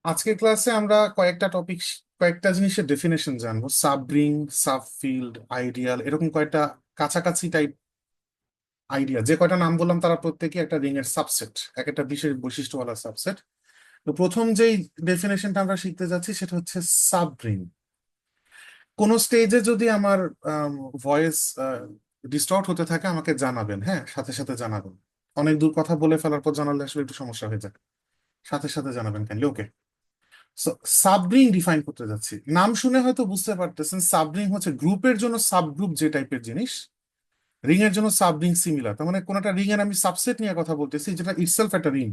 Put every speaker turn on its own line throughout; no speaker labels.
আজকের ক্লাসে আমরা কয়েকটা জিনিসের ডেফিনেশন জানবো। সাবরিং, সাবফিল্ড, আইডিয়াল, এরকম কয়েকটা কাছাকাছি টাইপ আইডিয়া। যে কয়টা নাম বললাম তারা প্রত্যেকে একটা রিং এর সাবসেট, এক একটা বিশেষ বৈশিষ্ট্যওয়ালা সাবসেট। তো প্রথম যেই ডেফিনেশনটা আমরা শিখতে যাচ্ছি সেটা হচ্ছে সাবরিং। কোন স্টেজে যদি আমার ভয়েস ডিস্টর্ট হতে থাকে আমাকে জানাবেন, হ্যাঁ, সাথে সাথে জানাবেন। অনেক দূর কথা বলে ফেলার পর জানালে আসলে একটু সমস্যা হয়ে যায়। সাথে সাথে জানাবেন কাইন্ডলি, ওকে? সাবরিং ডিফাইন করতে যাচ্ছি। নাম শুনে হয়তো বুঝতে পারতেছেন সাবরিং হচ্ছে গ্রুপের জন্য সাবগ্রুপ যে টাইপের জিনিস। রিং এর জন্য সাবরিং সিমিলার, তার মানে কোন একটা রিং এর আমি সাবসেট নিয়ে কথা বলতেছি যেটা ইটসেলফ একটা রিং।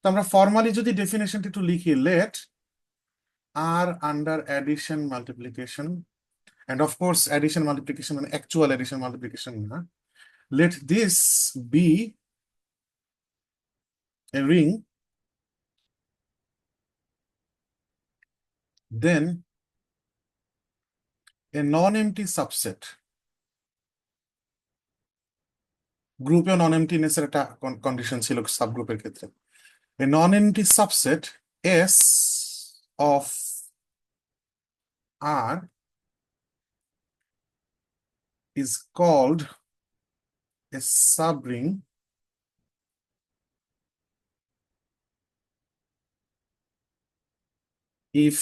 তো আমরা ফর্মালি যদি ডেফিনেশনটা একটু লিখি, let R under addition multiplication, and of course addition multiplication মানে actual addition multiplication না, let this be a ring, then a non-empty subset। গ্রুপে নন এমটিনেস এর একটা কন্ডিশন ছিল সাবগ্রুপের ক্ষেত্রে। A non-empty subset S of R is called a subring if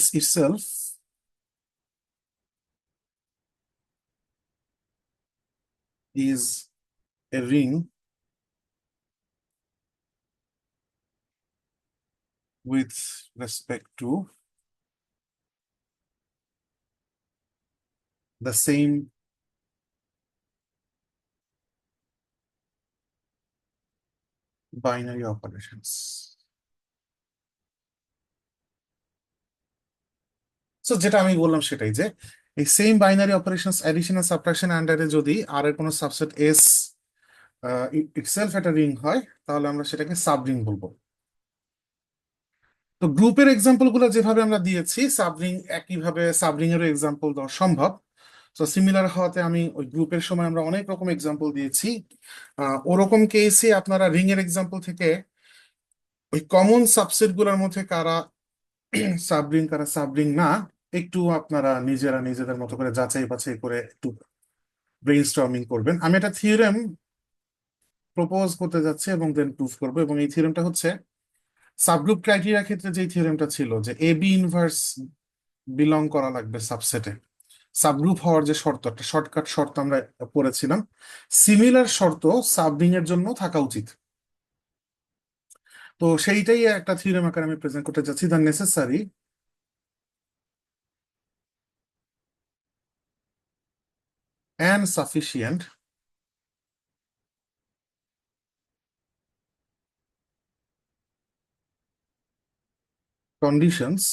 S itself is a ring with respect to the same binary operations। So যেটা আমি বললাম সেটাই, যে এই সেম বাইনারি অপারেশনস অ্যাডিশন আর সাবট্রাকশন আন্ডারে যদি আর এর কোনো সাবসেট এস ইটসেলফ একটা রিং হয় তাহলে আমরা সেটাকে সাবরিং বলবো। তো গ্রুপের এক্সাম্পল গুলো যেভাবে আমরা দিয়েছি, সাবরিং একইভাবে সাবরিং এরও এক্সাম্পল দেওয়া সম্ভব। তো সিমিলার হওয়াতে আমি ওই গ্রুপের সময় আমরা অনেক রকম এক্সাম্পল দিয়েছি। ওরকম কেসে আপনারা রিং এর এক্সাম্পল থেকে ওই কমন সাবসেট গুলোর মধ্যে কারা সাবরিং কারা সাবরিং না, একটু আপনারা নিজেরা নিজেদের মতো করে যাচাই বাছাই করে একটু ব্রেইনস্টর্মিং করবেন। আমি একটা থিওরেম প্রপোজ করতে যাচ্ছি এবং দেন প্রুফ করবো, এবং এই থিওরেমটা হচ্ছে সাবগ্রুপ ক্রাইটেরিয়া ক্ষেত্রে যে থিওরেমটা ছিল যে এ বি ইনভার্স বিলং করা লাগবে সাবসেটে। সাবগ্রুপ হওয়ার যে শর্ত, একটা শর্টকাট শর্ত আমরা পড়েছিলাম, সিমিলার শর্ত সাবরিং এর জন্য থাকা উচিত। তো সেইটাই একটা থিওরেম আকারে আমি প্রেজেন্ট করতে যাচ্ছি, the necessary and sufficient conditions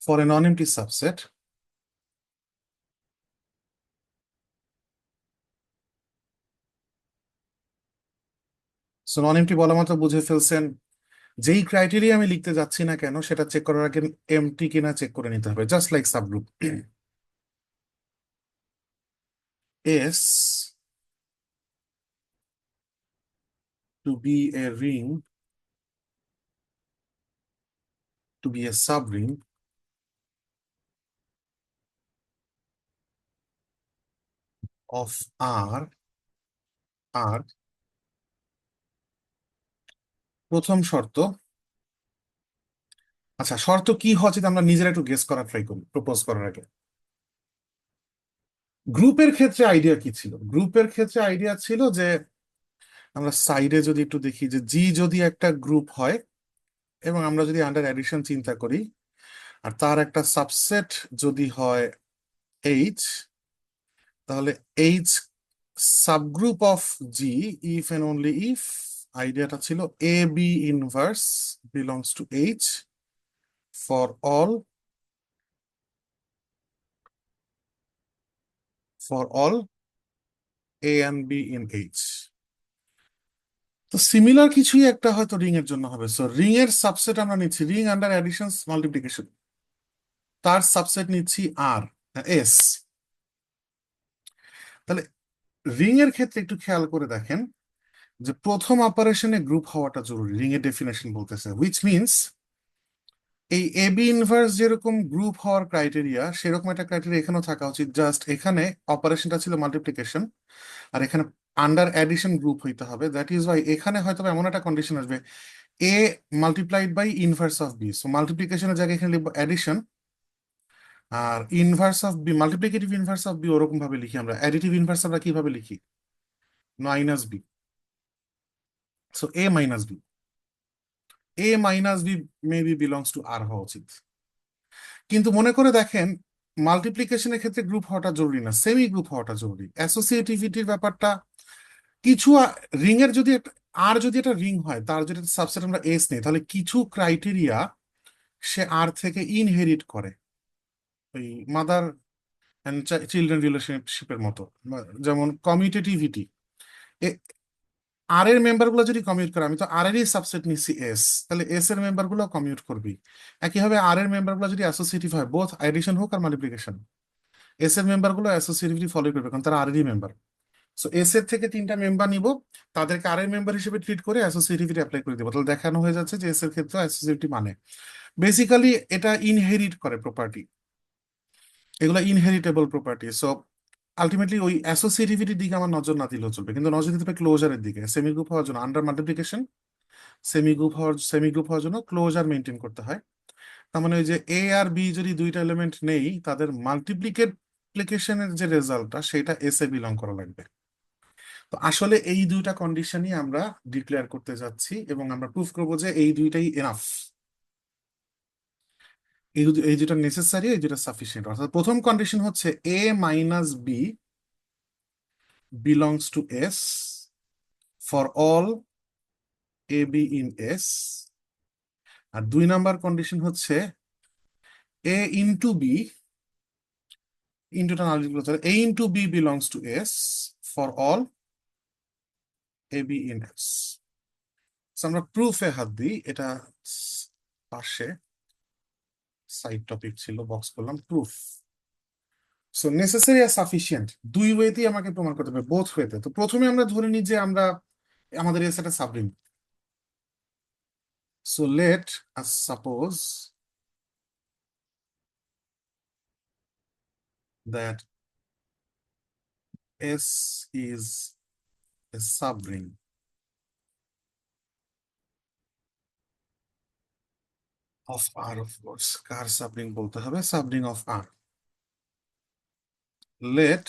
for a non-empty subset। So non MT বলা মাত্র বুঝে ফেলছেন, যেই ক্রাইটেরিয়া আমি লিখতে যাচ্ছি না কেন সেটা চেক করার আগে এমটি কিনা চেক করে নিতে হবে, just like subgroup. S to be a ring, to be a subring of R, প্রথম শর্ত। আচ্ছা, শর্ত কি হচ্ছে আমরা নিজেরা একটু গেস করার ট্রাই করি প্রপোজ করার আগে। গ্রুপের ক্ষেত্রে আইডিয়া কি ছিল? গ্রুপের ক্ষেত্রে আইডিয়া ছিল যে আমরা সাইডে যদি একটু দেখি যে জি যদি একটা গ্রুপ হয় এবং আমরা যদি আন্ডার অ্যাডিশন চিন্তা করি, আর তার একটা সাবসেট যদি হয় এইচ, তাহলে H subgroup of G if and only if, আইডিয়াটা ছিল A B inverse belongs to H for all A and B in H. তো সিমিলার কিছুই একটা হয়তো রিং এর জন্য হবে। সো রিং এর সাবসেট আমরা নিচ্ছি রিং আন্ডার অ্যাডিশন মাল্টিপ্লিকেশন, তার সাবসেট নিচ্ছি আর এস। তাহলে রিং এর ক্ষেত্রে একটু খেয়াল করে দেখেন, যে প্রথম অপারেশনে গ্রুপ হওয়াটা জরুরি, রিং এর ডেফিনেশন বলতেছে, হুইচ মিনস এই এবি ইনভার্স যেরকম গ্রুপ হওয়ার ক্রাইটেরিয়া সেরকম একটা ক্রাইটেরিয়া এখানেও থাকা উচিত। জাস্ট এখানে অপারেশনটা ছিল মাল্টিপ্লিকেশন, আর এখানে আন্ডার অ্যাডিশন গ্রুপ হইতে হবে। দ্যাট ইজ ওয়াই এখানে হয়তো এমন একটা কন্ডিশন আসবে, A multiplied by inverse of B. So মাল্টিপ্লিকেশনের জায়গায় এখানে লিখবো অ্যাডিশন, আর inverse of B, multiplicative inverse of B ওরকম ভাবে লিখি আমরা। অ্যাডিটিভ ইনভার্স আমরা কিভাবে লিখি? Minus B. So A minus B, A minus B maybe belongs to R হওয়া উচিত। কিন্তু মনে করে দেখেন, মাল্টিপ্লিকেশনের ক্ষেত্রে গ্রুপ হওয়াটা জরুরি না, সেমি গ্রুপ হওয়াটা জরুরি। অ্যাসোসিয়েটিভিটির ব্যাপারটা কিছু রিং এর যদি আর যদি একটা রিং হয়, তার যদি সাবসেট আমরা এস নেই, তাহলে কিছু ক্রাইটেরিয়া সে আর থেকে ইনহেরিট করে, ওই মাদার অ্যান্ড চিলড্রেন রিলেশনশিপের মতো। যেমন কমিউটেটিভিটি, আর এর মেম্বার গুলো যদি কমিউট করে, আমি তো আর এরই সাবসেট নিচ্ছি এস, তাহলে এস এর মেম্বার গুলো কমিউট করবি। একইভাবে আর এর মেম্বার গুলো যদি অ্যাসোসিয়েটিভ হয়, বোথ এডিশন হোক আর মাল্টিপ্লিকেশন, এস এর মেম্বার গুলো অ্যাসোসিয়েটিভিটি ফলো করবে, কারণ তারা আর এরই মেম্বার। সো এস এর থেকে তিনটা মেম্বার নিব, তাদেরকে আর এর মেম্বার হিসেবে ট্রিট করে অ্যাসোসিয়েটিভিটি অ্যাপ্লাই করে দেবো, তাহলে দেখানো হয়ে যাচ্ছে যে এস এর ক্ষেত্রে অ্যাসোসিয়েটিভ মানে বেসিক্যালি এটা ইনহেরিট করে প্রপার্টি, এগুলো ইনহেরিটেবল প্রপার্টি। সো আলটিমেটলি ওই অ্যাসোসিয়েটিভিটির দিকে আমার নজর না দিলেও চলবে, কিন্তু নজর দিতে হবে ক্লোজারের দিকে। সেমি গ্রুপ হওয়ার জন্য আন্ডার মাল্টিপ্লিকেশন, সেমি গ্রুপ হওয়ার জন্য ক্লোজার মেনটেন করতে হয়। তার মানে ওই যে এ আর বি যদি দুইটা এলিমেন্ট নেই, তাদের মাল্টিপ্লিকেশনের যে রেজাল্টটা সেটা এস এ বিলং করা লাগবে। তো আসলে এই দুইটা কন্ডিশনই আমরা ডিক্লেয়ার করতে যাচ্ছি, এবং আমরা প্রুফ করবো যে এই দুইটাই এনাফ, এই দুটা নেসেসারি, এই দুটা সাফিসিয়েন্ট। অর্থাৎ প্রথম কন্ডিশন হচ্ছে A minus B belongs to S for all A B in S. আর দুই নাম্বার কন্ডিশন হচ্ছে এ ইন্টু বি, ইন্টুটা না লিখলে চলে, A into B belongs to S for all A B in S. আমরা প্রুফে হাত দিই, এটা পাশে সাইড টপিক ছিল, বক্স করলাম প্রুফ। সো নেসেসারি আর সাফিসিয়েন্ট দুই ওয়েতেই আমাকে প্রমাণ করতে হবে, বোথ ওয়েতে। তো প্রথমে আমরা ধরে নিই যে আমরা আমাদের এস একটা subring. So let us suppose that S is a subring of R. Of course কার সাবরিং বলতে হবে? Subring of R. Let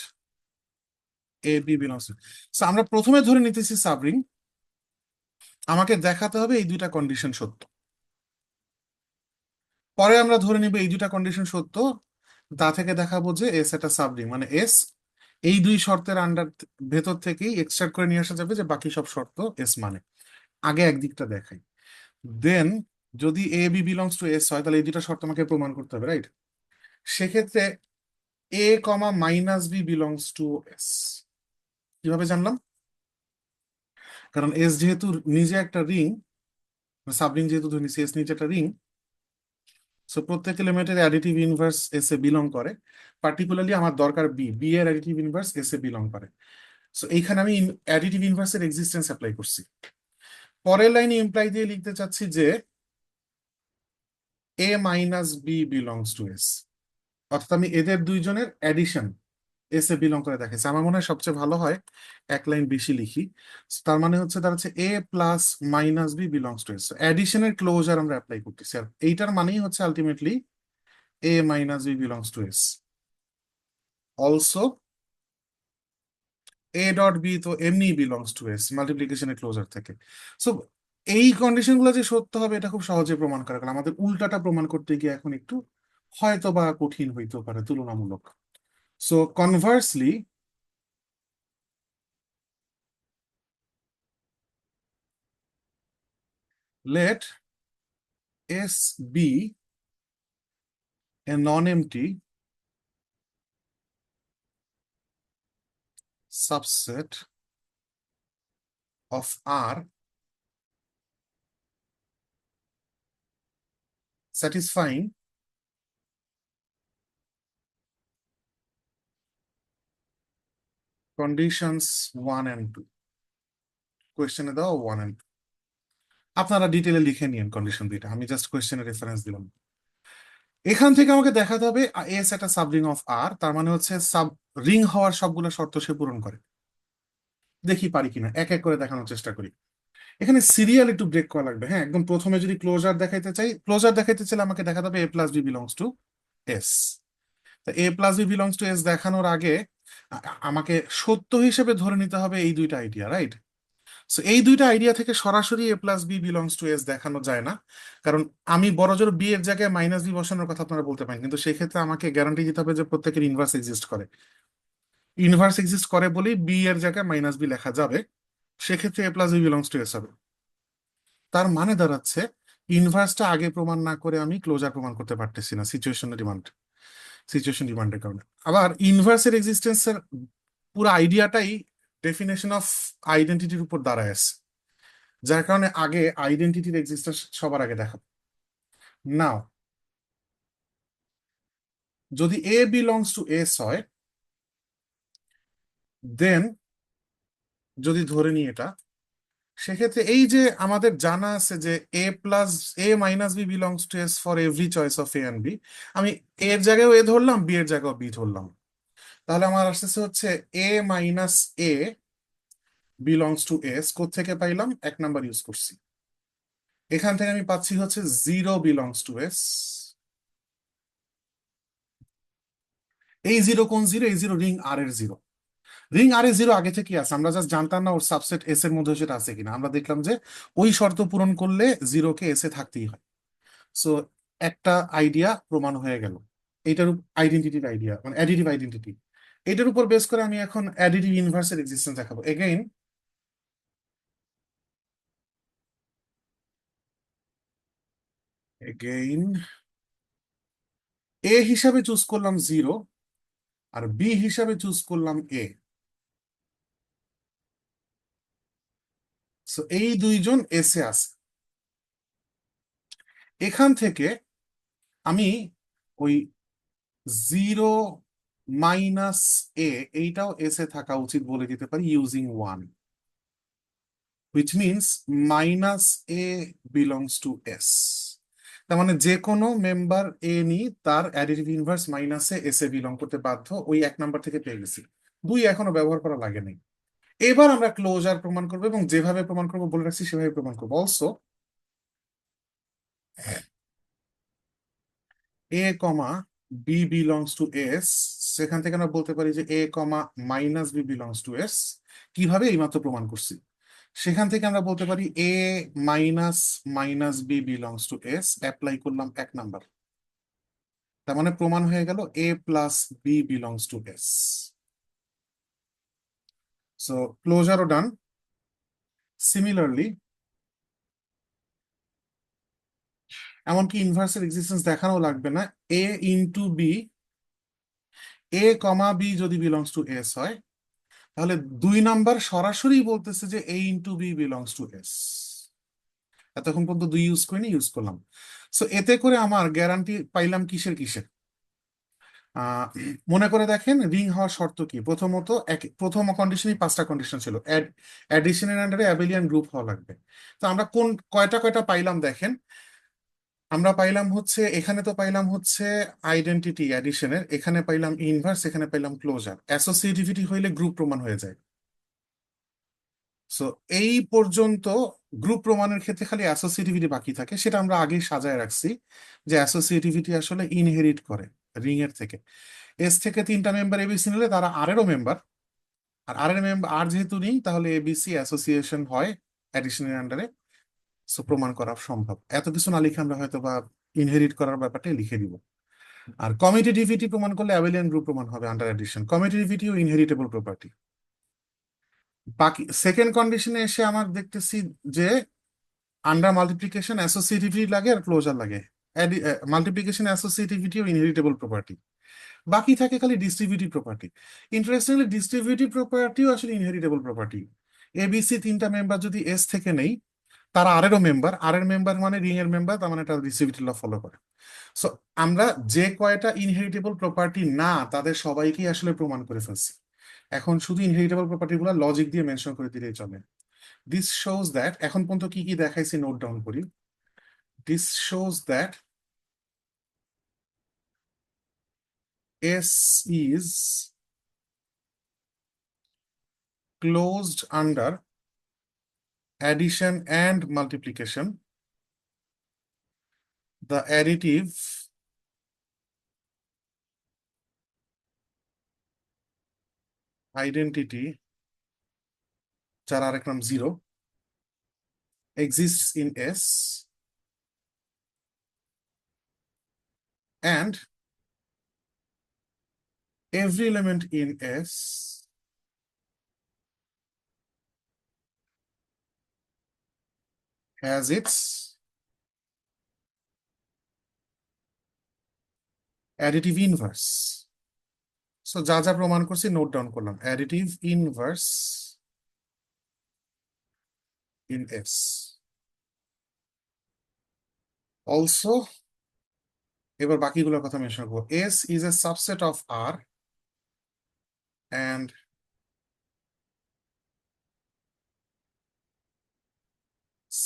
A B belongs. আমরা প্রথমে ধরে নিতেছি সাবরিং, আমাকে দেখাতে হবে এই দুইটা কন্ডিশন সত্য। পরে আমরা ধরে নিব এই দুইটা কন্ডিশন সত্য, তা থেকে দেখাবো যে এস একটা সাবরিং, মানে এস এই দুই শর্তের আন্ডার ভেতর থেকেই এক্সট্রাক্ট করে নিয়ে আসা যাবে যে বাকি সব শর্ত এস মানে। আগে একদিকটা দেখাই, দেন যদি A B belongs to S হয়, তাহলে এই দুইটা শর্ত আমাকে প্রমাণ করতে হবে, রাইট? সেক্ষেত্রে A comma minus B belongs to S কিভাবে জানলাম? কারণ এস যেহেতু নিজে একটা রিং, সাবরিং যেহেতু ধরে নিচ্ছি এস নিজে একটা রিং, সো প্রত্যেক এলিমেন্টের additive inverse S A belong করে। পার্টিকুলারলি আমার দরকার বি, বি এর additive inverse S A belong করে। সো এইখানে আমি অ্যাডিটিভ ইনভার্সের এক্সিস্টেন্স অ্যাপ্লাই করছি। পরের লাইনে ইমপ্লাই দিয়ে লিখতে চাচ্ছি যে এ minus B belongs to S, অর্থাৎ আমি এদের দুইজনের অ্যাডিশন এস এ বিলং করে দেখাচ্ছি। আমার মনে হয় সবচেয়ে ভালো হয় এক লাইন বেশি লিখি। So, তার মানে হচ্ছে তার হচ্ছে A plus minus B belongs to S, অ্যাডিশনের ক্লোজার আমরা অ্যাপ্লাই করতেছি, আর এইটার মানেই হচ্ছে ultimately A minus B belongs to S. Also A dot B তো এমনি বিলংস টু এস মাল্টিপ্লিকেশনের ক্লোজার থেকে। সো এই কন্ডিশন গুলো যে সত্য হবে এটা খুব সহজে প্রমাণ করা গেল। আমাদের উল্টাটা প্রমাণ করতে গিয়ে এখন একটু হয়তো বা কঠিন হইতে পারে তুলনামূলক। So conversely let S be a non-empty subset of R satisfying conditions 1 and 2. কোয়েশ্চেনে দেওয়া 1 and 2। আপনারা ডিটেলে লিখে নিন কন্ডিশন দুইটা, আমি জাস্ট কোয়েশ্চেনের রেফারেন্স দিলাম। এখান থেকে আমাকে দেখাতে হবে এস একটা সাব রিং অফ আর, তার মানে হচ্ছে সাব রিং হওয়ার সবগুলো শর্ত সে পূরণ করে। দেখি পারি কিনা, এক এক করে দেখানোর চেষ্টা করি। এখানে সিরিয়াল একটু ব্রেক করা লাগবে। হ্যাঁ, একদম প্রথমে যদি ক্লোজার দেখাইতে চাই, ক্লোজার দেখাইতে চাইলে আমাকে দেখাতে হবে A plus B belongs to S. তা A plus B belongs to S দেখানোর আগে আমাকে সত্য হিসেবে ধরে নিতে হবে এই দুইটা আইডিয়া, রাইট? সো এই দুইটা আইডিয়া থেকে সরাসরি A plus B belongs to S দেখানো যায় না, কারণ আমি বড়জোর বি এর জায়গায় মাইনাস বি বসানোর কথা আপনারা বলতে পারেন, কিন্তু সেই ক্ষেত্রে আমাকে গ্যারান্টি দিতে হবে যে প্রত্যেকের ইনভার্স এক্সিস্ট করে। ইনভার্স এক্সিস্ট করে বলেই বি এর জায়গায় মাইনাস বি লেখা যাবে, সেক্ষেত্রে A plus B belongs to S হবে। তার মানে দাঁড়াচ্ছে ইনভার্সটা আগে প্রমাণ না করে আমি ক্লোজার প্রমাণ করতে পারতেছি না, সিচুয়েশন ডিমান্ডের কারণে। আবার ইনভার্সের এক্সিস্টেন্সের পুরো আইডিয়াটাই ডেফিনেশন অফ আইডেন্টিটির উপর দাঁড়ায় আছে, যার কারণে আগে আইডেন্টিটির এক্সিস্টেন্স সবার আগে দেখাবো। নাও যদি এ বিলংস টু এস হয়, দেন যদি ধরে নিই এটা, সেক্ষেত্রে এই যে আমাদের জানা আছে যে A plus A minus B belongs to S for every choice of A and B, আমি এর জায়গায় এ ধরলাম, বি এর জায়গায় বি ধরলাম, তাহলে আমার আসতেছে হচ্ছে A minus A belongs to S. কোত্থেকে পাইলাম? এক নাম্বার ইউজ করছি। এখান থেকে আমি পাচ্ছি হচ্ছে জিরো বিলংস টু এস। এই জিরো কোন জিরো? এই জিরো রিং আর এর জিরো। রিং আর এর জিরো আগে থেকে আছে, আমরা জাস্ট জানতাম না ওর সাবসেট এস এর মধ্যে সেটা আছে কিনা। আমরা দেখলাম যে ওই শর্ত পূরণ করলে জিরোকে এস এ থাকতেই হয়। সো একটা আইডিয়া প্রমাণ হয়ে গেল। এইটার আইডেন্টিটির আইডিয়া মানে অ্যাডিটিভ আইডেন্টিটি, এটার উপর বেস করে আমি এখন অ্যাডিটিভ ইনভার্সের এক্সিস্টেন্স দেখাবো। এগেইন এ হিসাবে চুজ করলাম জিরো, আর বি হিসাবে চুজ করলাম এ। সো এই দুইজন এস এ আছে। এখান থেকে আমি ওই জিরো মাইনাস এ, এইটাও এস এ থাকা উচিত বলে দিতে পারি using one, which means minus A belongs to S. তার মানে যে কোনো মেম্বার এ নি তার অ্যাডিটিভ ইনভার্স মাইনাসে এস এ বিলং করতে বাধ্য, ওই এক নাম্বার থেকে পেয়ে গেছি। দুই এখনো ব্যবহার করা লাগে নাই। এবার আমরা ক্লোজার প্রমাণ করবো, এবং যেভাবে প্রমাণ করবো বলে রাখছি সেভাবে প্রমাণ করবো। Also a comma b belongs to S, সেখান থেকে আমরা বলতে পারি যে a comma minus B belongs to S. কিভাবে? এইমাত্র প্রমাণ করছি। সেখান থেকে আমরা বলতে পারি a minus minus B belongs to S, apply করলাম এক নাম্বার। তার মানে প্রমাণ হয়ে গেল a plus B belongs to S. So ক্লোজারও ডান। সিমিলারলি এমনকি ইনভার্সের এক্সিস্টেন্স দেখানো লাগবে না, a into b, a comma B যদি বিলংস টু এস হয়, তাহলে দুই নাম্বার সরাসরি বলতেছে যে a into B belongs to S. এতক্ষণ পর্যন্ত দুই ইউজ করিনি, ইউজ করলাম। সো এতে করে আমার গ্যারান্টি পাইলাম কিসের কিসের। আহ মনে করে দেখেন রিং হওয়ার শর্ত কি। প্রথমত প্রথম কন্ডিশনই পাঁচটা কন্ডিশন ছিল। অ্যাডিশনের আন্ডারে অ্যাবেলিয়ান গ্রুপ হওয়া লাগবে। তো আমরা কোন কয়টা কয়টা পাইলাম দেখেন। আমরা পাইলাম হচ্ছে, এখানে তো পাইলাম হচ্ছে আইডেন্টিটি অ্যাডিশনের, এখানে পাইলাম ইনভার্স, এখানে পাইলাম ক্লোজার। অ্যাসোসিয়েটিভিটি হইলে গ্রুপ প্রমাণ হয়ে যায়। সো এই পর্যন্ত গ্রুপ প্রমাণের ক্ষেত্রে খালি অ্যাসোসিয়েটিভিটি বাকি থাকে, সেটা আমরা আগেই সাজায় রাখছি যে অ্যাসোসিয়েটিভিটি আসলে ইনহেরিট করে রিং এর থেকে। এস থেকে তিনটা মেম্বার এবিসি নিলে তারা আর এরও মেম্বার, আর আর এর মেম্বার আর যেহেতু নেই, তাহলে এবিসি অ্যাসোসিয়েশন হয় অ্যাডিশনের আন্ডারে। সো প্রমাণ করা সম্ভব। এত কিছু না লিখে আমরা হয়তো বা ইনহেরিট করার ব্যাপারটা লিখে দিব। আর কমিউটেটিভিটি প্রমাণ করলে অ্যাবেলিয়ান গ্রুপ প্রমাণ হবে আন্ডার অ্যাডিশন। কমিউটেটিভিটিও ইনহেরিটেবল প্রপার্টি। বাকি সেকেন্ড কন্ডিশনে এসে আমার দেখতেছি যে আন্ডার মাল্টিপ্লিকেশন অ্যাসোসিয়েটিভিটি লাগে আর ক্লোজার লাগে। মাল্টিপ্লিকেশন অ্যাসোসিয়েটিভিটিও ইনহেরিটেবল প্রপার্টি। বাকি থাকে খালি ডিস্ট্রিবিউটিভ প্রপার্টি। ইন্টারেস্টিংলি ডিস্ট্রিবিউটিভ প্রপার্টিও আসলে ইনহেরিটেবল প্রপার্টি। এবিসি তিনটা মেম্বার যদি এস থেকে নেই, তারা আর এরও মেম্বার, আর এর মেম্বার মানে রিং এর মেম্বার, তার মানে তারা ডিস্ট্রিবিউটিভ ল ফলো করে। সো আমরা যে কয়টা ইনহেরিটেবল প্রপার্টি না তাদের সবাইকেই আসলে প্রমাণ করে ফেলছি। এখন শুধু ইনহেরিটেবল প্রপার্টি গুলো লজিক দিয়ে মেনশন করে দিলেই চলে। দিস শোজ দ্যাট, এখন পর্যন্ত কি কি দেখাইছি নোট ডাউন করি। This shows that S is closed under addition and multiplication. The additive identity, যার আরেক নাম zero, exists in S and every element in S has its additive inverse. So যা যা প্রমাণ করছি নোট ডাউন করলাম, additive inverse in S. Also, এবার বাকিগুলোর কথা মেনশন করবো। S is a subset of R and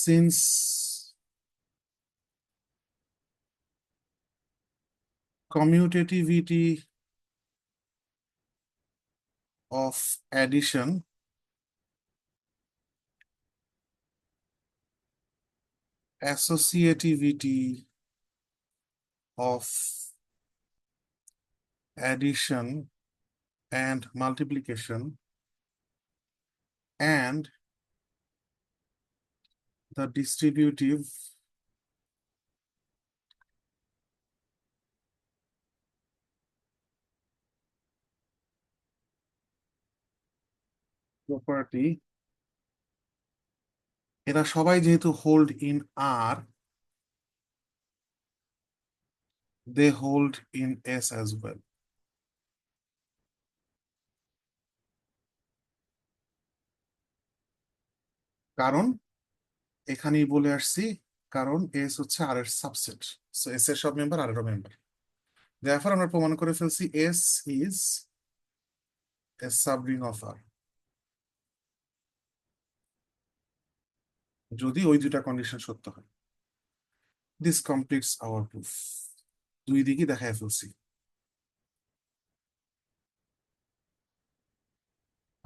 since commutativity of addition associativity of addition and multiplication and the distributive property, এরা সবাই যেহেতু hold in R, they hold in S as well. কারণ এখানেই বলে আসছি, কারণ S হচ্ছে R এর সাবসেট, সো S এর সব মেম্বার R এরও মেম্বার। Therefore আমরা প্রমাণ করে ফেলছি S is a subring of R, যদি ওই দুটা কন্ডিশন সত্য হয়। This completes our proof. দুই দিকই দেখায় ফেলছি।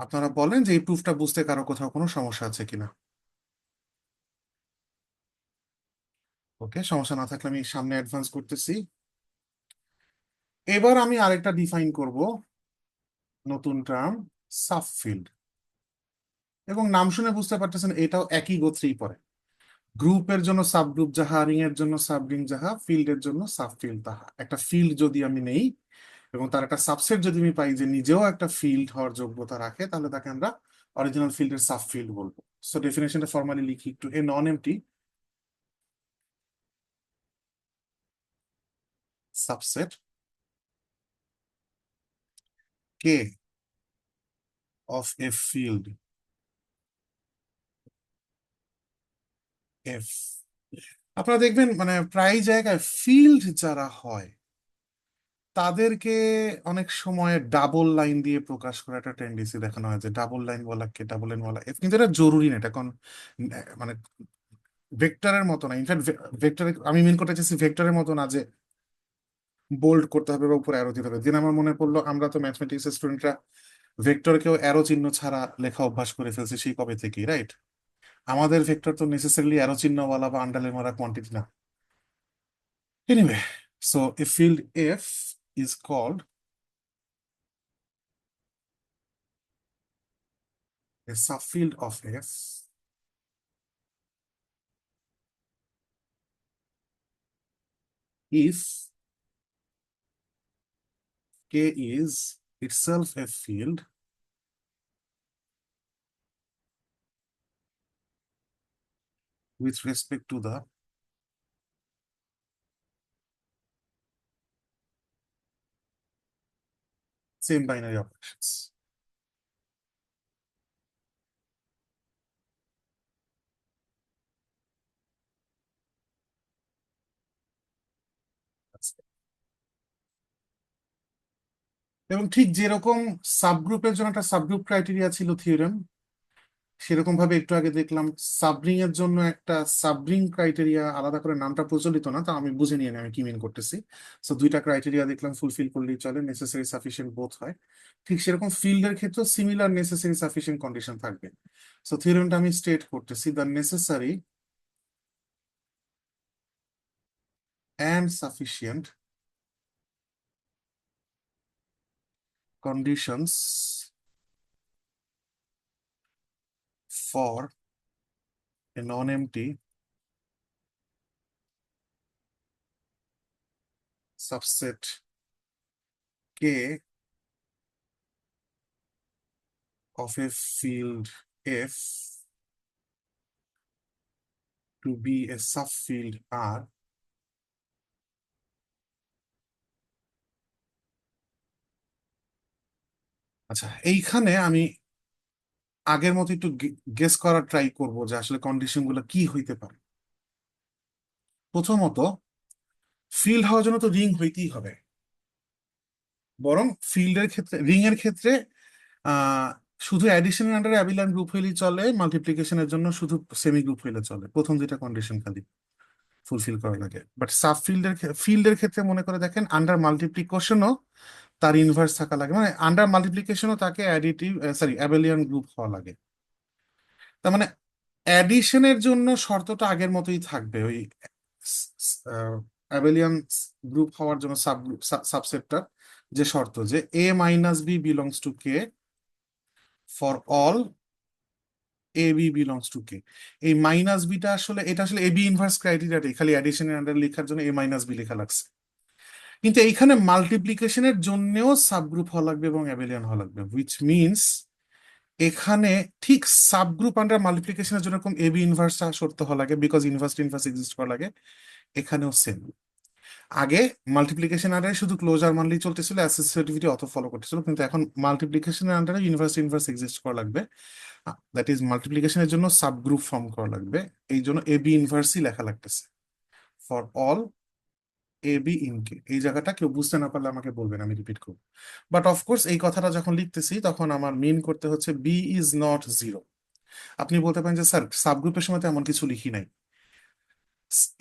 আপনারা বলেন যে এই প্রুফটা বুঝতে কারো কোথাও কোনো সমস্যা আছে কিনা। ওকে, সমস্যা না থাকলে আমি সামনে অ্যাডভান্স করতেছি। এবার আমি আরেকটা ডিফাইন করব, নতুন টার্ম, সাবফিল্ড। এবং নাম শুনে বুঝতে পারতেছেন এটাও একই গোত্রেই পড়ে। গ্রুপের জন্য সাবগ্রুপ যাহা, রিং এর জন্য সাবরিং যাহা, ফিল্ডের জন্য সাবফিল্ড তাহা। একটা ফিল্ড যদি আমি নেই এবং তার একটা সাবসেট যদি আমি পাই যে নিজেও একটা ফিল্ড হওয়ার যোগ্যতা রাখে, তাহলে তাকে আমরা অরিজিনাল ফিল্ডের সাবফিল্ড বলবো। সো ডেফিনেশনটা ফর্মালি লিখি একটু, a non empty subset K of a field F। আপনারা দেখবেন মানে প্রায় জায়গায় ফিল্ড যারা হয় তাদেরকে অনেক সময় ডাবল লাইন দিয়ে প্রকাশ করা একটা টেন্ডেন্সি দেখানো হয়, যে ডাবল লাইন বলা কে, ডাবল লাইন বলা এফ, কিন্তু এটা জরুরি না। এটা কোন মানে ভেক্টরের মতো না। ইনফ্যাক্ট ভেক্টরে আমি মিন করতে চাইছি ভেক্টরের মতো না যে বোল্ড করতে হবে বা উপরে অ্যারো দিতে হবে। দিন আমার মনে পড়লো আমরা তো ম্যাথমেটিক্স স্টুডেন্টরা ভেক্টরকেও অ্যারো চিহ্ন ছাড়া লেখা অভ্যাস করে ফেলছি সেই কবে থেকে, রাইট? আমাদের ভেক্টর তো নেসেসারিলি অ্যারো চিহ্নওয়ালা বা আন্ডারলাইন মারা কোয়ান্টিটি না। Anyway, so a field F is called a subfield of F if K is itself a field with respect to the same binary operations. That's it. এবং ঠিক যেরকম সাবগ্রুপের জন্য একটা subgroup criteria ছিল theorem, সেরকম ভাবে একটু আগে দেখলাম সাবরিং এর জন্য একটা সাবরিং ক্রাইটেরিয়া, আলাদা করে নামটা প্রচলিত না, তা আমি বুঝে নিয়ে আমি কি মিন করতেছি। তো দুইটা ক্রাইটেরিয়া দেখলাম ফুলফিল করলেই চলে, নেসেসারি সাফিসিয়েন্ট বোথ হয়। ঠিক সেরকম ফিল্ডের ক্ষেত্রে সিমিলার নেসেসারি সাফিসিয়েন্ট কন্ডিশন থাকবে। সো থিওরেমটা আমি স্টেট করতেছি, the necessary and sufficient conditions for a non-empty subset K of a field F to be a subfield R। আচ্ছা, এইখানে আমি আগের মতো একটু গেস করার ট্রাই করব যে আসলে কন্ডিশন গুলো কি হইতে পারে। প্রথমত, ফিল্ড হওয়ার জন্য তো রিং হইতেই হবে, বরং ফিল্ডের ক্ষেত্রে, রিং এর ক্ষেত্রে আহ শুধু অ্যাডিশনের আন্ডারে অ্যাবিলিয়ান গ্রুপ হইলেই চলে, মাল্টিপ্লিকেশনের জন্য শুধু সেমি গ্রুপ হইলে চলে, প্রথম দুইটা কন্ডিশন খালি ফুলফিল করা লাগে। বাট সাব ফিল্ডের ক্ষেত্রে মনে করে দেখেন, আন্ডার মাল্টিপ্লিকেশনও তার ইনভার্স থাকা লাগে, মানে আন্ডার মাল্টিপ্লিকেশনও তাকে অ্যাডিটিভ, সরি, অ্যাবেলিয়ান গ্রুপ হওয়া লাগে। তার মানে অ্যাডিশনের জন্য শর্তটা আগের মতোই থাকবে, ওই অ্যাবেলিয়ান গ্রুপ হওয়ার জন্য সাব সাবসেটটার যে শর্ত, যে এ minus B belongs to K for all A B belongs to K. এই মাইনাস বিটা আসলে, এটা আসলে এ বি ইনভার্স ক্রাইটেরিয়াটাই, খালি অ্যাডিশনের আন্ডার লেখার জন্য এ মাইনাস বি লেখা লাগছে। কিন্তু এইখানে মাল্টিপ্লিকেশনের জন্যও সাবগ্রুপ হওয়া লাগবে এবং অ্যাবেলিয়ান হওয়া লাগবে, হুইচ মিনস এখানে ঠিক সাবগ্রুপ আন্ডার মাল্টিপ্লিকেশনের জন্য এরকম এবি ইনভার্সটা সরতে হওয়া লাগে, বিকজ ইনভার্স ইনভার্স এক্সিস্ট করা লাগে। এখানেও সেম। আগে মাল্টিপ্লিকেশন আন্ডারে শুধু ক্লোজার মানলেই চলতেছিল, অ্যাসোসিয়েটিভিটি অত ফলো করতেছিল, কিন্তু এখন মাল্টিপ্লিকেশনের আন্ডারে ইনভার্স ইনভার্স এক্সিস্ট করা লাগবে। দ্যাট ইজ মাল্টিপ্লিকেশনের জন্য সাবগ্রুপ ফর্ম করা লাগবে, এই জন্য এবি ইনভার্সই লেখা লাগতেছে for all A B in K. এই জায়গাটা কেউ বুঝতে না পারলে আমাকে বলবেন, আমি রিপিট করবো। বাট অফকোর্স এই কথাটা যখন লিখতেছি তখন আমার মিন করতে হচ্ছে বি ইজ নট জিরো। আপনি বলতে পারেন যে স্যার সাবগ্রুপের সময় তো এমন কিছু লিখি নাই।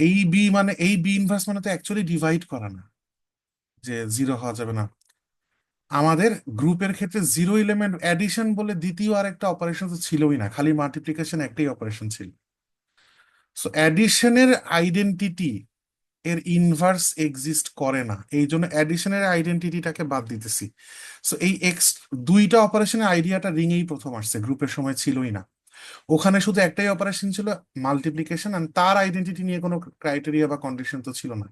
এই বি মানে, এই বি ইনভার্স মানে তো অ্যাকচুয়ালি ডিভাইড করা না, যে জিরো হওয়া যাবে না। আমাদের গ্রুপের ক্ষেত্রে জিরো এলিমেন্ট অ্যাডিশন বলে দ্বিতীয় আর একটা অপারেশন তো ছিলই না, খালি মাল্টিপ্লিকেশন একটাই অপারেশন ছিল। সো অ্যাডিশনের আইডেন্টিটি এর ইনভার্স এক্সিস্ট করে না, এই জন্য অ্যাডিশনের আইডেন্টিটিটাকে বাদ দিতেছি। সো এই এক্স দুইটা অপারেশনের আইডিয়াটা রিং এই প্রথম আসছে, গ্রুপের সময় ছিলই না। ওখানে শুধু একটাই অপারেশন ছিল, মাল্টিপ্লিকেশন, আর তার আইডেন্টিটি নিয়ে কোনো ক্রাইটেরিয়া বা কন্ডিশন তো ছিল না।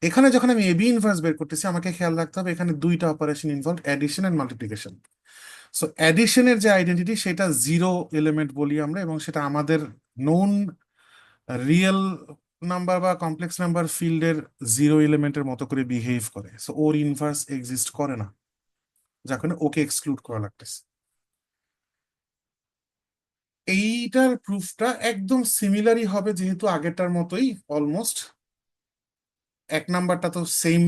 এখানে যখন আমি এবি ইনভার্স বের করতেছি, আমাকে খেয়াল রাখতে হবে এখানে দুইটা operation involve, addition and multiplication. So অ্যাডিশনের যে আইডেন্টিটি সেটা জিরো এলিমেন্ট বলি আমরা, এবং সেটা আমাদের নোন রিয়েল নাম্বার বা কমপ্লেক্স নাম্বার ফিল্ডের জিরো এলিমেন্টের মতো করে বিহেভ করে। সো ওর ইনভার্স এক্সিস্ট করে না, যার কারণে ওকে এক্সক্লুড করা লাগতেছে। এইটার প্রুফটা একদম সিমিলারই হবে, যেহেতু আগেরটার মতোই অলমোস্ট। এক নাম্বারটা তো সেম,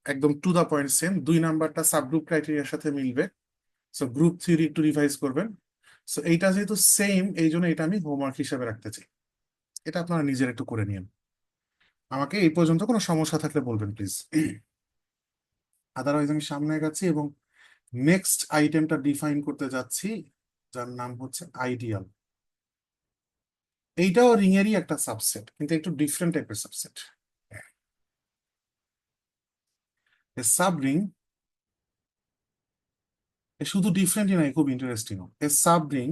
একদম টু দা পয়েন্ট সেম। দুই নাম্বারটা সাবগ্রুপ ক্রাইটেরিয়ার সাথে মিলবে, সো গ্রুপ থিওরি একটু রিভাইজ করবেন। সো এইটা যেহেতু সেম, এই জন্য এটা আমি হোমওয়ার্ক হিসেবে রাখতে চাই। এটা আপনারা নিজের একটু করে নিন। আমাকে এই পর্যন্ত কোনো সমস্যা থাকলে বলবেন প্লিজ। আদারওয়াইজ আমি সামনে গেছি এবং নেক্সট আইটেমটা ডিফাইন করতে যাচ্ছি, যার নাম হচ্ছে আইডিয়াল। এইটাও রিং এরই একটা সাবসেট, কিন্তু একটু ডিফারেন্ট টাইপের সাবসেট। সাব রিং শুধু ডিফারেন্টই নয়, খুব interesting. A subring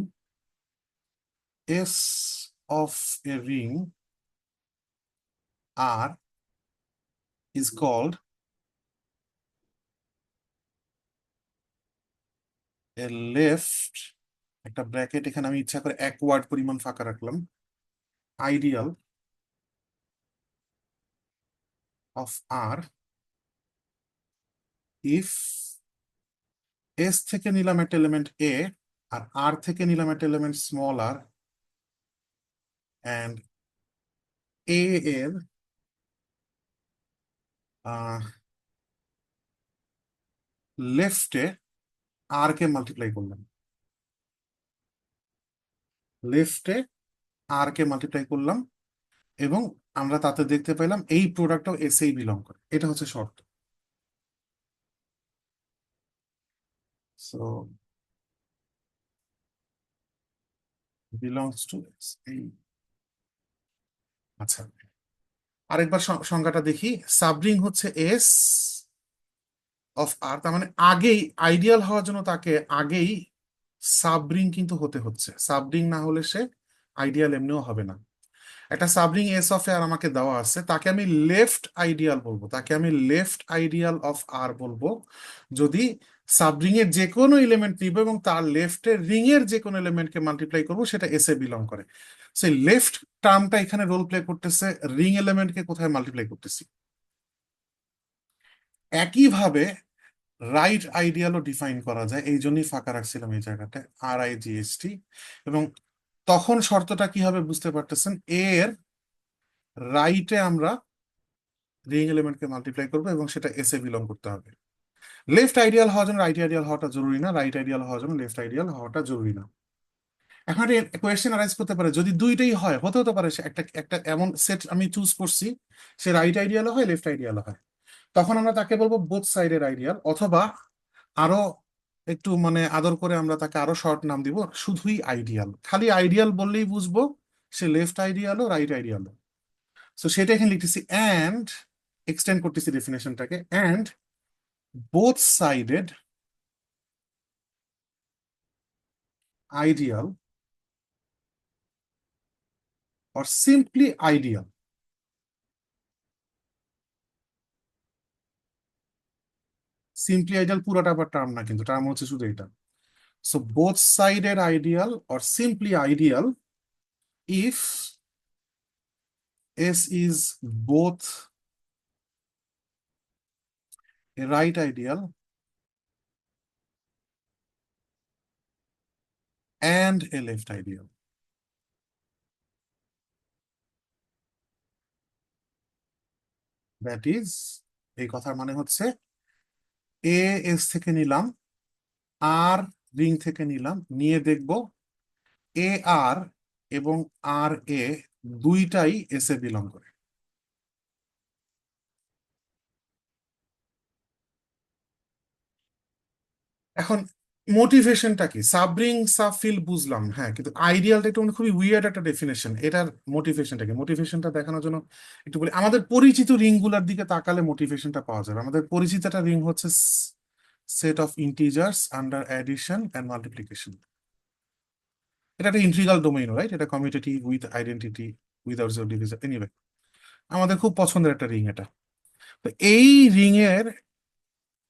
S of a ring R is called a left, একটা ব্র্যাকেট এখানে আমি ইচ্ছা করে এক ওয়ার্ড পরিমাণ ফাঁকা রাখলাম, ideal of R if S থেকে নিলাম একটা এলিমেন্ট এ, আর আর থেকে নিলাম একটা element small R, and a এর লেফটে আর কে মাল্টিপ্লাই করলাম। লেফটে আর কে মাল্টিপ্লাই করলাম, এবং আমরা তাতে দেখতে পেলাম এই প্রোডাক্টটাও এস এই বিলং করে। এটা হচ্ছে শর্ত। সো বিলংস টু এস এই। আচ্ছা, আরেকবার সংজ্ঞাটা দেখি। সাবরিং হচ্ছে এস অফ আর, তার মানে আগেই, আইডিয়াল হওয়ার জন্য তাকে আগেই সাবরিং কিন্তু হতে হচ্ছে। সাবরিং না হলে সে আইডিয়াল এমনিও হবে না। একটা সাবরিং এস অফ আর আমাকে দেওয়া আছে, তাকে আমি লেফট আইডিয়াল বলবো, তাকে আমি লেফট আইডিয়াল অফ আর বলবো যদি সাবরিং এর যে কোনো এলিমেন্ট নিব এবং তার লেফটের রিং এর যে কোনো এলিমেন্টকে মাল্টিপ্লাই করবো সেটা এস এ বিলং করে। সেই লেফট টার্মটা এখানে রোল প্লে করতেছে, রিং এলিমেন্টকে কোথায় মাল্টিপ্লাই করতেছি। একইভাবে রাইট আইডিয়ালও ডিফাইন করা যায়, এই জন্যই ফাঁকা রাখছিলাম এই জায়গাটা, RIGST। এবং তখন শর্তটা কি হবে বুঝতে পারতেছেন, এর রাইটে আমরা রিং এলিমেন্টকে মাল্টিপ্লাই করবো এবং সেটা এস এ বিলং করতে হবে। লেফট আইডিয়াল হওয়ার জন্য রাইট আইডিয়াল হওয়াটা জরুরি না, রাইট আইডিয়াল হওয়ার জন্য লেফট আইডিয়াল হওয়াটা জরুরি না। এখন একটা কোয়েশ্চেন আরাইজ করতে পারে, যদি দুইটাই হয়, হতে হতে পারে সে একটা একটা এমন সেট আমি চুজ করছি, সে রাইট আইডিয়াল হয় লেফট আইডিয়াল হয়, তখন আমরা তাকে বলবো বোথ সাইডের আইডিয়াল, অথবা আরো একটু মানে আদর করে আমরা তাকে আরো শর্ট নাম দিব, শুধুই আইডিয়াল। খালি আইডিয়াল বললেই বুঝবো সে লেফট আইডিয়ালও রাইট আইডিয়ালও। সো সেটা এখানে লিখতেছি, অ্যান্ড এক্সটেন্ড করতেছি ডেফিনেশনটাকে, and both sided ideal or simply ideal। Simply ideal পুরাটা আবার টার্ম না, কিন্তু টার্ম হচ্ছে শুধু এটা। সো বোথ সাইডের ideal or simply ideal if S is both a right ideal and a left ideal। That is, এই কথার মানে হচ্ছে এ এস থেকে নিলাম, আর রিং থেকে নিলাম, নিয়ে দেখব এ আর এবং আর এ দুইটাই এস এ বিলং করে। এখন মোটিভেশনটা কি? সাবরিং সাবফিল বুঝলাম, হ্যাঁ, কিন্তু আইডিয়ালটা একটু মানে খুবই উইয়ার্ড একটা ডেফিনেশন। এটার মোটিভেশনটা কি? মোটিভেশনটা দেখানোর জন্য একটু বলি, আমাদের পরিচিত রিং গুলার দিকে তাকালে মোটিভেশনটা পাওয়া যাবে। আমাদের পরিচিত একটা রিং হচ্ছে set of integers under addition and multiplication. এটা একটা ইন্ট্রিগাল ডোমেইন, রাইট? এটা commutative with identity without zero division. Anyway, আমাদের খুব পছন্দের একটা রিং এটা। তো এই রিং এর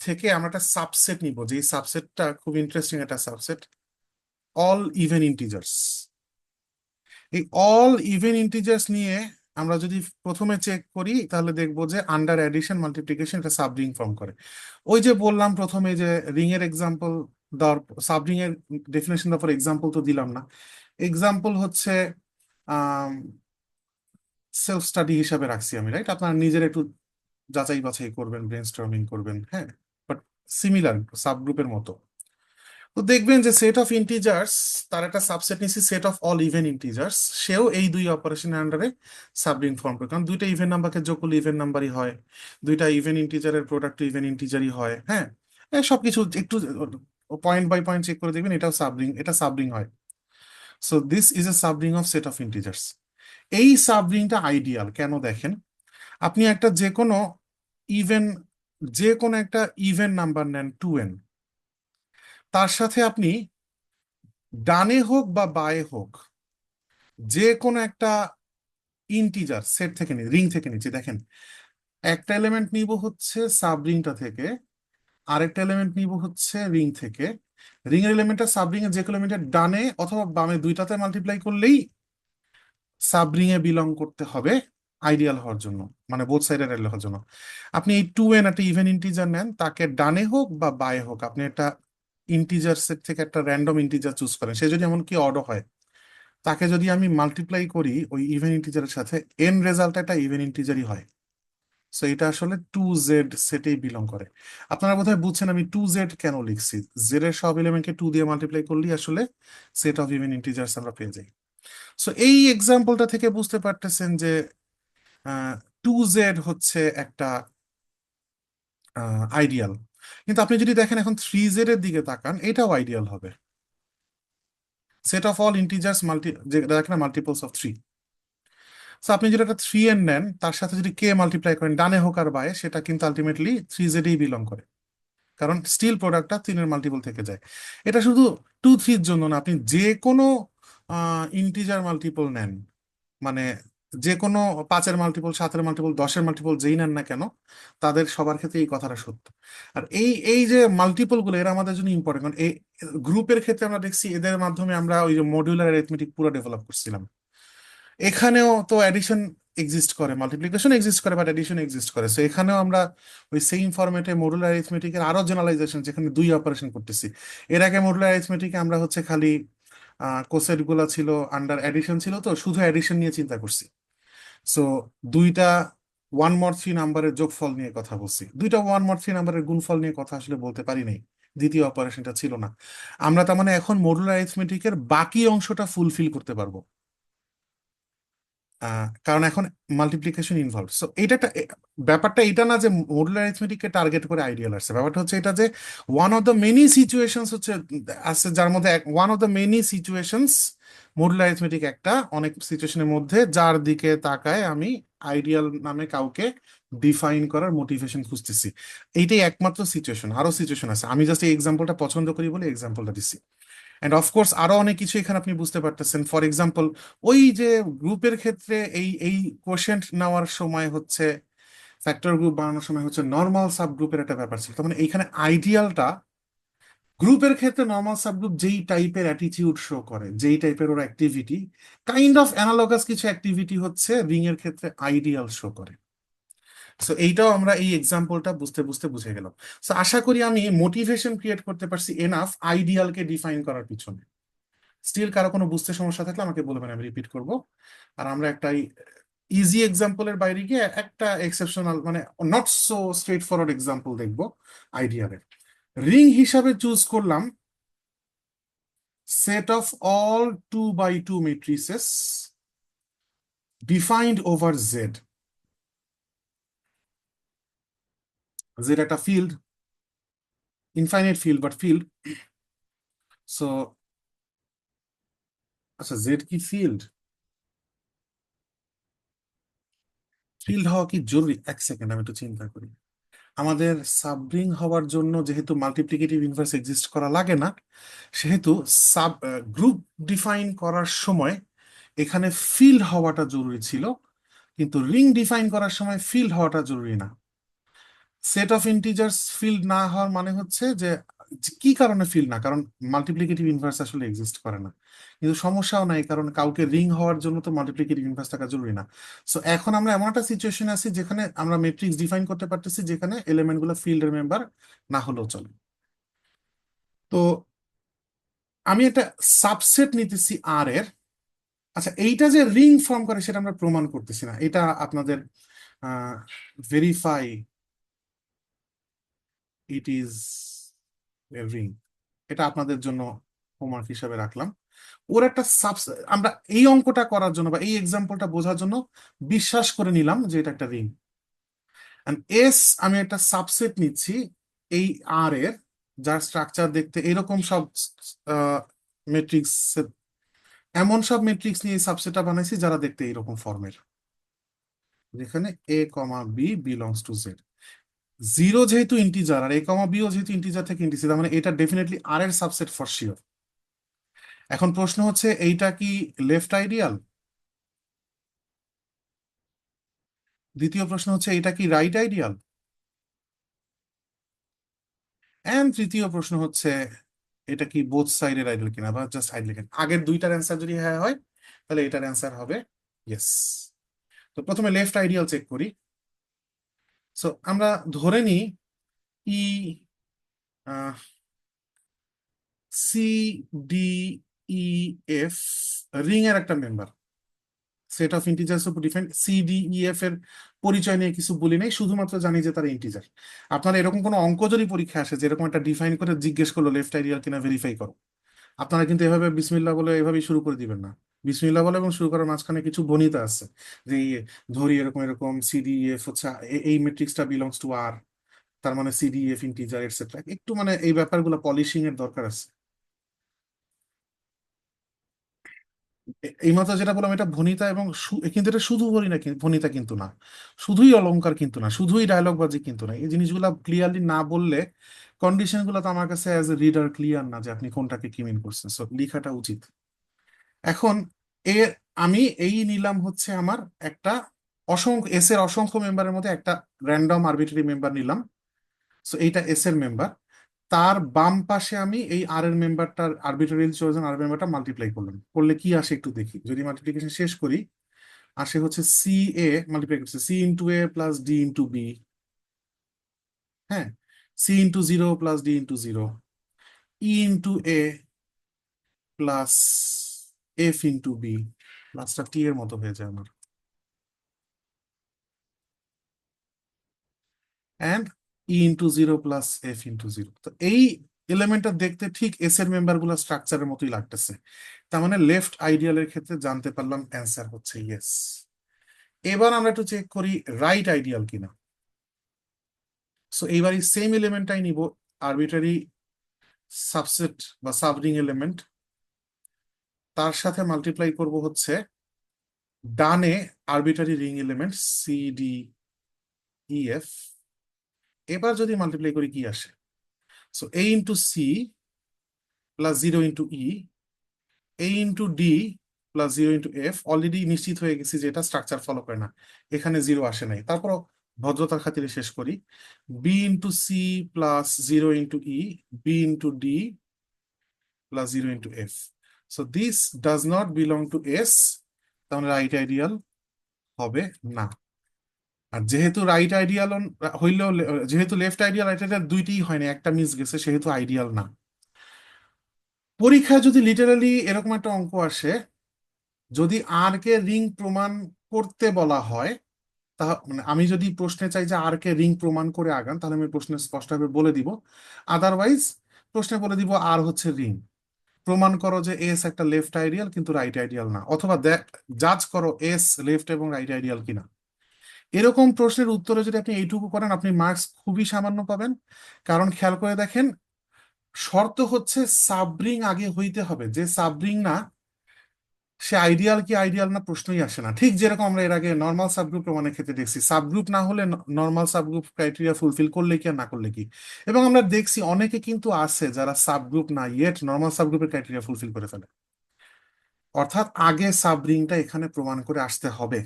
থেকে আমরা একটা সাবসেট নিব, যে সাবসেটটা খুব ইন্টারেস্টিং একটা সাবসেট, অল ইভেন ইন্টিজার্স। এই অল ইভেন ইন্টিজার্স নিয়ে আমরা যদি প্রথমে চেক করি তাহলে দেখবো যে আন্ডার অ্যাডিশন মাল্টিপ্লিকেশন এটা সাবরিং ফর্ম করে। ওই যে বললাম প্রথমে যে রিং এর এক্সাম্পল দেওয়ার, সাবরিং এর ডেফিনেশন দেওয়ার পর এক্সাম্পল তো দিলাম না। এক্সাম্পল হচ্ছে সেলফ স্টাডি হিসাবে রাখছি আমি, রাইট? আপনারা নিজের একটু যাচাই বাছাই করবেন, ব্রেন স্টর্মিং করবেন, হ্যাঁ। বাট সিমিলার সাবগ্রুপের মতো। তো দেখবেন যে সেট অফ ইন্টিজার্স, তার একটা সাবসেট নিচ্ছি set of all even integers, সেও এই দুই অপারেশনের আন্ডারে সাবরিং ফর্ম করে, কারণ দুইটা ইভেন নাম্বারকে যোগ করলে ইভেন নাম্বারই হয়, দুইটা ইভেন ইন্টিজারের প্রোডাক্ট ইভেন ইন্টিজারই হয়, হ্যাঁ। এই সবকিছু একটু পয়েন্ট বাই পয়েন্ট চেক করে দেখবেন এটাও সাবরিং, এটা সাবরিং হয়। So this is a subring of set of integers. এই সাবরিংটা আইডিয়াল কেন দেখেন, আপনি একটা যে কোনো ইভেন, যে কোনো একটা ইভেন নাম্বার নেন 2n, তার সাথে আপনি ডানে হোক বা বায়ে হোক যে কোনো একটা ইন্টিজার সেট থেকে রিং থেকে নিচ্ছি, দেখেন একটা এলিমেন্ট নিব হচ্ছে সাব রিংটা থেকে, আরেকটা এলিমেন্ট নিব হচ্ছে রিং থেকে। রিং এর এলিমেন্টটা সাব রিং এর যে কোনো এলিমেন্টের ডানে অথবা বামে দুইটাতে মাল্টিপ্লাই করলেই সাব রিং এ বিলং করতে হবে আইডিয়াল হওয়ার জন্য, মানে বোথ সাইডের আইডিয়াল হওয়ার জন্য। আপনি এই 2n একটা ইভেন ইন্টিজার নেন, তাকে ডানে হোক বা বায়ে হোক আপনি একটা ইন্টিজার সেট থেকে একটা র্যান্ডম ইন্টিজার চুজ করেন, সে যদি এমনকি অড হয়, তাকে যদি আমি মাল্টিপ্লাই করি ওই ইভেন ইন্টিজারের সাথে, এন রেজাল্ট একটা ইভেন ইন্টিজারই হয়। সো এটা আসলে 2z সেটেই বিলং করে। আপনারা বোধহয় বুঝছেন আমি 2z কেন লিখছি। জেড এর সব এলিমেন্টকে 2 দিয়ে মাল্টিপ্লাই করলেই আসলে সেট অফ ইভেন ইন্টিজার্স আমরা পেয়ে যাই। সো এই এক্সাম্পলটা থেকে বুঝতে পারতেছেন যে 2z হচ্ছে একটা আইডিয়াল, কিন্তু আপনি যদি দেখেন এখন 3z এর দিকে তাকান, এটাও আইডিয়াল হবে। সেট অফ অল ইন্টিজার্স যে দেখেন মাল্টিপলস অফ 3। সো আপনি যদি একটা 3n নেন, তার সাথে যদি কে মাল্টিপ্লাই করেন ডানে হোক আর বায়ে, সেটা কিন্তু আলটিমেটলি 3z-এই বিলং করে, কারণ স্টিল প্রোডাক্টটা 3-এর মাল্টিপল থেকে যায়। এটা শুধু 2 3-র জন্য না, আপনি যে কোনো ইন্টিজার মাল্টিপল নেন, মানে যে কোনো 5-এর মাল্টিপল, 7-এর মাল্টিপল, 10-এর মাল্টিপল যেই নেন না কেন, তাদের সবার ক্ষেত্রে এই কথাটা সত্য। আর এই এই যে মাল্টিপল গুলো এরা আমাদের জন্য ইম্পর্টেন্ট, কারণ এই গ্রুপের ক্ষেত্রে আমরা দেখছি এদের মাধ্যমে আমরা ওই যে মডিউলার অ্যারিথমেটিক পুরো ডেভেলপ করছিলাম। এখানেও তো অ্যাডিশন এক্সিস্ট করে, মাল্টিপ্লিকেশন এক্সিস্ট করে, বাট অ্যাডিশন এক্সিস্ট করে। সো এখানেও আমরা ওই সেম ফরম্যাটে মডুলার অ্যারিথমেটিকের আরো জেনারেলাইজেশন, যেখানে 2 অপারেশন করতেছি। এর আগে মডুলার অ্যারিথমেটিকে আমরা হচ্ছে খালি কোসেট গুলা ছিল, আন্ডার অ্যাডিশন ছিল, তো শুধু অ্যাডিশন নিয়ে চিন্তা করছি। সো দুইটা 1 mod 3 নাম্বারের যোগফল নিয়ে কথা বলছি, দুইটা 1 mod 3 নাম্বারের গুণফল নিয়ে কথা আসলে বলতে পারি নাই, দ্বিতীয় অপারেশনটা ছিল না। আমরা তার মানে এখন মডুলার অ্যারিথমেটিকের বাকি অংশটা ফুলফিল করতে পারবো, কারণ এখন মাল্টিপ্লিকেশন ইনভলভ। সো এটা একটা ব্যাপারটা এটা না যে মডুলার অ্যারিথমেটিককে টার্গেট করে আইডিয়াল আসছে, ব্যাপারটা হচ্ছে এটা যে one of the many situations হচ্ছে আছে, যার মধ্যে one of the many situations modular arithmetic একটা, অনেক সিচুয়েশনের মধ্যে যার দিকে তাকায় আমি আইডিয়াল নামে কাউকে ডিফাইন করার মোটিভেশন খুঁজতেছি। এইটাই একমাত্র সিচুয়েশন, আরো সিচুয়েশন আছে, আমি জাস্ট এই এক্সাম্পলটা পছন্দ করি বলে এক্সাম্পলটা দিচ্ছি। এন্ড অফকোর্স আরো অনেক কিছু এখানে আপনি বুঝতে পারতেছেন। ফর এক্সাম্পল, ওই যে গ্রুপের ক্ষেত্রে এই এই কোশেন্ট নেওয়ার সময় হচ্ছে, ফ্যাক্টর গ্রুপ বানানোর সময় হচ্ছে নর্মাল সাব গ্রুপের একটা ব্যাপার ছিল, তার মানে এইখানে আইডিয়ালটা গ্রুপের ক্ষেত্রে নর্মাল সাব গ্রুপ যেই টাইপের অ্যাটিটিউড শো করে, যেই টাইপের ওর অ্যাক্টিভিটি, কাইন্ড অফ অ্যানালগাস কিছু অ্যাক্টিভিটি হচ্ছে রিং এর ক্ষেত্রে আইডিয়াল শো করে। সো এইটাও আমরা এই এক্সাম্পলটা বুঝতে বুঝতে বুঝে গেলাম। সো আশা করি আমি মোটিভেশন ক্রিয়েট করতে পারছি এনাফ আইডিয়ালকে ডিফাইন করার পিছনে। স্টিল কারো কোনো বুঝতে সমস্যা থাকলে আমাকে বলবেন, আমি রিপিট করব। আর আমরা একটা ইজি এক্সাম্পলের বাইরে গিয়ে একটা এক্সেপশনাল, মানে not so straight forward example দেখবো আইডিয়ালের। রিং হিসাবে চুজ করলাম set of all 2 by 2 matrices defined over Z. Z একটা field, infinite field but field. So আচ্ছা, জেড কি ফিল্ড? ফিল্ড হওয়া কি জরুরি? এক সেকেন্ড আমি একটু চিন্তা করি। আমাদের সাবরিং হওয়ার জন্য যেহেতু মাল্টিপ্লিকেটিভ ইনভার্স এক্সিস্ট করা লাগে না, সেহেতু সাব গ্রুপ ডিফাইন করার সময় এখানে ফিল্ড হওয়াটা জরুরি ছিল, কিন্তু রিং ডিফাইন করার সময় ফিল্ড হওয়াটা জরুরি না। সেট অফ ইন্টিজার্স ফিল্ড না হওয়ার মানে হচ্ছে যে কি কারণে ফিল্ড না, কারণ মাল্টিপ্লিকেটিভ ইনভার্স আসলে এক্সিস্ট করে না। কিন্তু সমস্যাও নাই, কারণ কাউকে রিং হওয়ার জন্য তো মাল্টিপ্লিকেটিভ ইনভার্স থাকা জরুরি না। সো এখন আমরা এমন একটা সিচুয়েশনে আছি যেখানে আমরা মেট্রিক্স ডিফাইন করতে পারতেছি যেখানে এলিমেন্ট গুলো ফিল্ডের মেম্বার না হলেও চলে। তো আমি একটা সাবসেট নিতেছি আর এর। আচ্ছা, এইটা যে রিং ফর্ম করে সেটা আমরা প্রমাণ করতেছি না, এটা আপনাদের verify it is a ring, এটা আপনাদের জন্য হোমওয়ার্ক হিসাবে রাখলাম। ওর একটা আমরা এই অঙ্কটা করার জন্য বা এই এক্সাম্পলটা বোঝার জন্য বিশ্বাস করে নিলাম যে এটা একটা রিং। এস আমি একটা সাবসেট নিচ্ছি এই আর এর, যার স্ট্রাকচার দেখতে এরকম সব মেট্রিক্স, এমন সব মেট্রিক্স নিয়ে সাবসেটটা বানাইছি যারা দেখতে এরকম ফর্মের, যেখানে a comma b belongs to Z. Zero যেহেতু ইন্টিজার আর এ কমা বিও যেহেতু ইন্টিজার থেকে ইন্টিজার, তার মানে এটা ডেফিনেটলি আর এর সাবসেট ফর শিওর। এখন প্রশ্ন হচ্ছে এইটা কি লেফট আইডিয়াল? দ্বিতীয় প্রশ্ন হচ্ছে এটা কি রাইট আইডিয়াল? এন্ড তৃতীয় প্রশ্ন হচ্ছে এটা কি বোথ সাইডের আইডিয়াল কিনা, বা জাস্ট আইডিয়াল কিনা। আগের দুইটার অ্যান্সার যদি হ্যাঁ হয়, তাহলে এটার অ্যান্সার হবে ইয়েস। তো প্রথমে লেফট আইডিয়াল চেক করি। সো আমরা ধরে নিই ই C D E F ring এর একটা মেম্বার, সেট অফ ইন্টিজার্স উপর define. C D E F এর পরিচয় নিয়ে কিছু বলি নাই, শুধুমাত্র জানি যে তারা ইন্টিজার। আপনারা এরকম কোনো অঙ্ক যদি পরীক্ষা আসে যে এরকম একটা ডিফাইন করে জিজ্ঞেস করলো লেফট আইডিয়াল কিনা ভেরিফাই করো, আপনারা কিন্তু এভাবে বিসমিল্লাহ বলে এভাবেই শুরু করে দিবেন না। বিসমিল্লাহ বলে এবং শুরু করার মাঝখানে কিছু বনিতা আছে, যে ধরি এরকম এরকম সিডিএফ হচ্ছে এই ম্যাট্রিক্সটা বিলংস টু আর, তার মানে সিডিএফ ইন্টিজার এটসেট্রা, একটু মানে এই ব্যাপারগুলো পলিশিং এর দরকার আছে। এই মাত্র যেটা বললাম এটা ভনিতা, এবং কিন্তু এটা শুধু ভনিতা কিন্তু না, শুধুই অলংকার কিন্তু না, শুধুই ডায়লগ বাজি কিন্তু না। এই জিনিসগুলো ক্লিয়ারলি না বললে কন্ডিশন গুলো তো আমার কাছে অ্যাজ এ রিডার ক্লিয়ার না যে আপনি কোনটাকে কি মিন করছেন, সো লেখাটা উচিত। এখন এ আমি এই নিলাম হচ্ছে আমার একটা অসংখ্য এস এর অসংখ্য মেম্বারের মধ্যে একটা র্যান্ডম আরবিটারি মেম্বার নিলাম। সো এইটা এস এর মেম্বার, তার বাম পাশে আমি এই আর এর মেম্বারটার আরবিটারি চয়েজন আর মেম্বারটা মাল্টিপ্লাই করলাম, করলে কি আসে একটু দেখি। যদি মাল্টিপ্লিকেশন শেষ করি, আসে হচ্ছে সি এ, মাল্টিপ্লাই করছে c into a plus d into b, হ্যাঁ, c into zero plus d into zero, e into a plus f into b, প্লাসটা টি এর মতো হয়ে যায় আমার, and e into zero plus f into zero. তো এই এলিমেন্টটা দেখতে ঠিক এস এর মেম্বার গুলো স্ট্রাকচারের মতোই লাগতেছে। তার মানে লেফট আইডিয়ালের ক্ষেত্রে জানতে পারলাম অ্যান্সার হচ্ছে ইয়েস। এবার আমরা একটু চেক করি রাইট আইডিয়াল কিনা। সো এইবার এই সেম এলিমেন্টটাই নিব, আরবিটারি সাবসেট বা সাবরিং এলিমেন্ট, তার সাথে মাল্টিপ্লাই করব হচ্ছে ডানে arbitrary ring element c D E f. এবার যদি মাল্টিপ্লাই করি কি আসে, so a into C plus zero into e, a into D plus zero into f, already নিশ্চিত হয়ে গেছি যে এটা স্ট্রাকচার ফলো করে না, এখানে জিরো আসে নাই, তারপর ভদ্রতার খাতিরে শেষ করি, B into C plus zero into E, B into D plus zero into F. So this does not belong to S, তাহলে রাইট আইডিয়াল হবে না। আর যেহেতু রাইট আইডিয়াল হইলেও, যেহেতু লেফট আইডিয়াল রাইট আইডিয়াল দুইটিই হয়নি, একটা মিস গেছে, সেহেতু আইডিয়াল না। পরীক্ষায় যদি লিটারালি এরকম একটা অঙ্ক আসে, যদি আর কে রিং প্রমাণ করতে বলা হয়, তা মানে আমি যদি প্রশ্নে চাই যে আর কে রিং প্রমাণ করে আগান, তাহলে আমি প্রশ্নে স্পষ্টভাবে বলে দিব। আদারওয়াইজ প্রশ্নে বলে দিব আর হচ্ছে রিং, প্রমাণ করো যে এস একটা লেফট আইডিয়াল কিন্তু রাইট আইডিয়াল না, অথবা জাজ করো এস লেফট এবং রাইট আইডিয়াল কিনা। এরকম প্রশ্নের উত্তরে যদি আপনি এইটুকু করেন, আপনি মার্কস খুবই সামান্য পাবেন। কারণ খেয়াল করে দেখেন, শর্ত হচ্ছে সাবরিং আগে হইতে হবে, যে সাবরিং না সে আইডিয়াল কি আইডিয়াল না প্রশ্নই আসে না। ঠিক যেরকম আমরা এর আগে নর্মাল সাবগ্রুপ প্রমাণের ক্ষেত্রে দেখছি, সাবগ্রুপ না হলে নর্মাল সাবগ্রুপ ক্রাইটেরিয়া ফুলফিল করলে কি আর না করলে কি। এবং আমরা দেখছি অনেকে কিন্তু আছে যারা সাবগ্রুপ না ইয়েট নর্মাল সাবগ্রুপের ক্রাইটেরিয়া ফুলফিল করে ফেলে। অর্থাৎ আগে সাবরিংটা এখানে প্রমাণ করে আসতে হবে।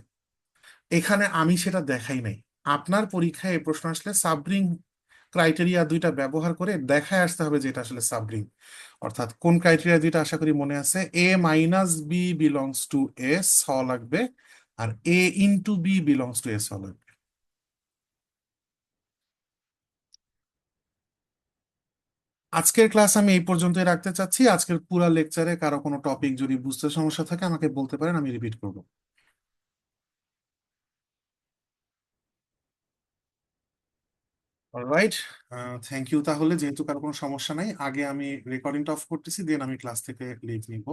এখানে আমি সেটা দেখাই নাই। আপনার পরীক্ষায় এই প্রশ্ন আসলে সাবরিং ক্রাইটেরিয়া দুইটা ব্যবহার করে দেখায় আসতে হবে যে এটা আসলে সাবরিং। অর্থাৎ কোন ক্রাইটেরিয়া দুইটা আশা করি মনে আছে, a minus B belongs to S হওয়া লাগবে, আর a into B belongs to S হওয়া লাগবে। আজকের ক্লাস আমি এই পর্যন্তই রাখতে চাচ্ছি। আজকের পুরো লেকচারে কারো কোনো টপিক যদি বুঝতে সমস্যা থাকে আমাকে বলতে পারেন, আমি রিপিট করবো। Alright, thank you. তাহলে যেহেতু কারো কোনো সমস্যা নাই, আগে আমি রেকর্ডিংটা অফ করতেছি, দেন আমি ক্লাস থেকে লিভ নিব।